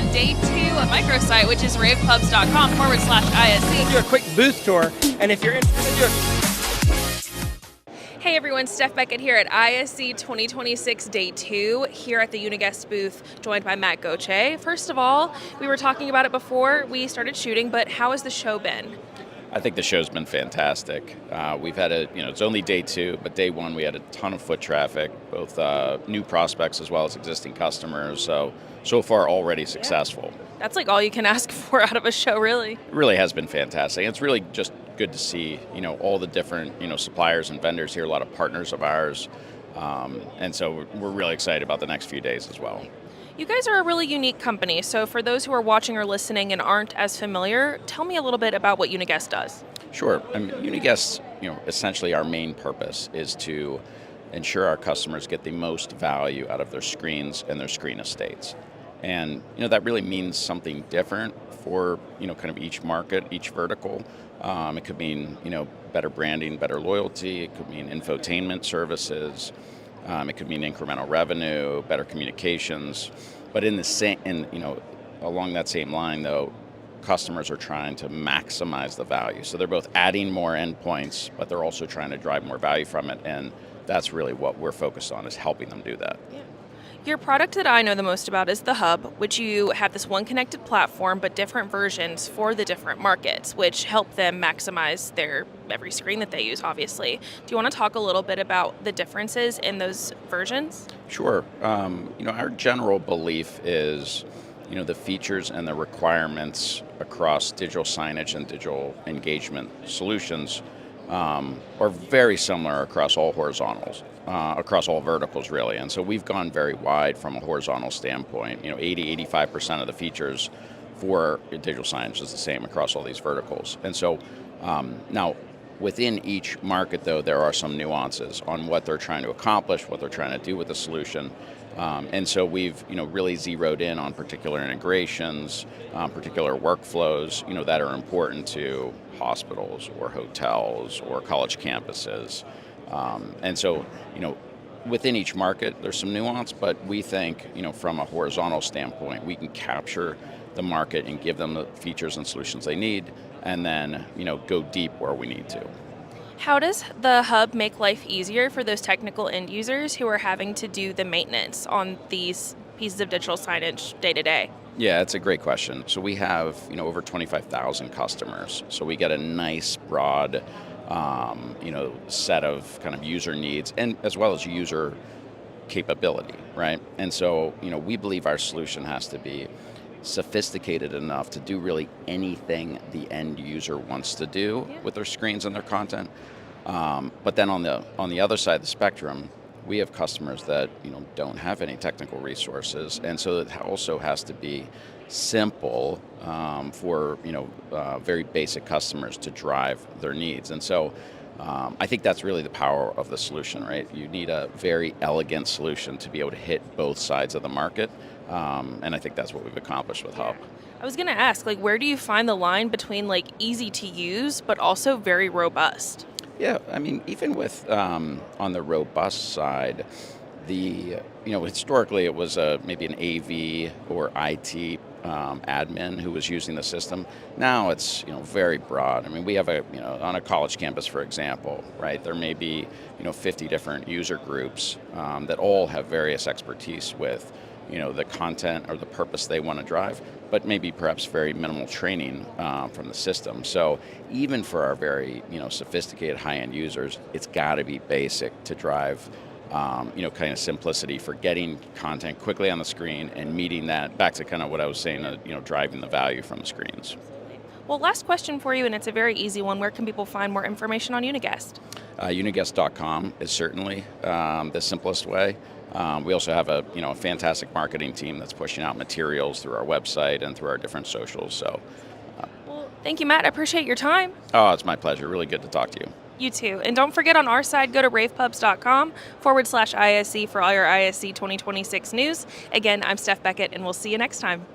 on day 2 of microsite, which is ravepubs.com/ISE. Do a quick booth tour, and if you're interested, do a Hey everyone, Steph Beckett here at ISE 2026 Day 2, here at the Uniguest booth, joined by Matt Goche. First of all, we were talking about it before we started shooting, but how has the show been? I think the show's been fantastic. We've had it's only day 2, but day 1 we had a ton of foot traffic, both new prospects as well as existing customers. So far already successful. That's like all you can ask for out of a show, really. It really has been fantastic. It's really just good to see, all the different, suppliers and vendors here, a lot of partners of ours. And so we're really excited about the next few days as well. You guys are a really unique company, so for those who are watching or listening and aren't as familiar, tell me a little bit about what Uniguest does. Sure. Uniguest, essentially our main purpose is to ensure our customers get the most value out of their screens and their screen estates. And, that really means something different for, kind of each market, each vertical. It could mean, better branding, better loyalty. It could mean infotainment services. It could mean incremental revenue, better communications. But along that same line, though, customers are trying to maximize the value. So they're both adding more endpoints, but they're also trying to drive more value from it. And that's really what we're focused on, is helping them do that. Yeah. Your product that I know the most about is the Hub, which you have this one connected platform, but different versions for the different markets, which help them maximize every screen that they use, obviously. Do you want to talk a little bit about the differences in those versions? Sure. Our general belief is, the features and the requirements across digital signage and digital engagement solutions are very similar across all horizontals. Across all verticals, really. And so we've gone very wide from a horizontal standpoint. 85% of the features for digital signage is the same across all these verticals. And so now, within each market, though, there are some nuances on what they're trying to accomplish, what they're trying to do with the solution. And so we've really zeroed in on particular integrations, particular workflows that are important to hospitals or hotels or college campuses. And so, within each market, there's some nuance, but we think, from a horizontal standpoint, we can capture the market and give them the features and solutions they need, and then, go deep where we need to. How does the Hub make life easier for those technical end users who are having to do the maintenance on these pieces of digital signage day to day? Yeah, it's a great question. So we have, over 25,000 customers. So we get a nice broad set of kind of user needs, and as well as user capability, right? And so, we believe our solution has to be sophisticated enough to do really anything the end user wants to do with their screens and their content. But then on the other side of the spectrum, we have customers that don't have any technical resources, and so it also has to be simple for very basic customers to drive their needs. And so I think that's really the power of the solution, right? You need a very elegant solution to be able to hit both sides of the market, and I think that's what we've accomplished with Hub. I was going to ask, where do you find the line between easy to use but also very robust? Yeah, even with on the robust side, historically it was maybe an AV or IT admin who was using the system. Now it's very broad. We have on a college campus, for example, right? There may be 50 different user groups that all have various expertise with the content or the purpose they want to drive, but maybe perhaps very minimal training from the system. So even for our very sophisticated high-end users, it's got to be basic to drive kind of simplicity for getting content quickly on the screen and meeting that, back to kind of what I was saying, driving the value from the screens. Well, last question for you, and it's a very easy one. Where can people find more information on Uniguest? Uniguest.com is certainly the simplest way. We also have a fantastic marketing team that's pushing out materials through our website and through our different socials. So, well, thank you, Matt. I appreciate your time. Oh, it's my pleasure. Really good to talk to you. You too. And don't forget, on our side, go to ravepubs.com/ISE for all your ISE 2026 news. Again, I'm Steph Beckett, and we'll see you next time.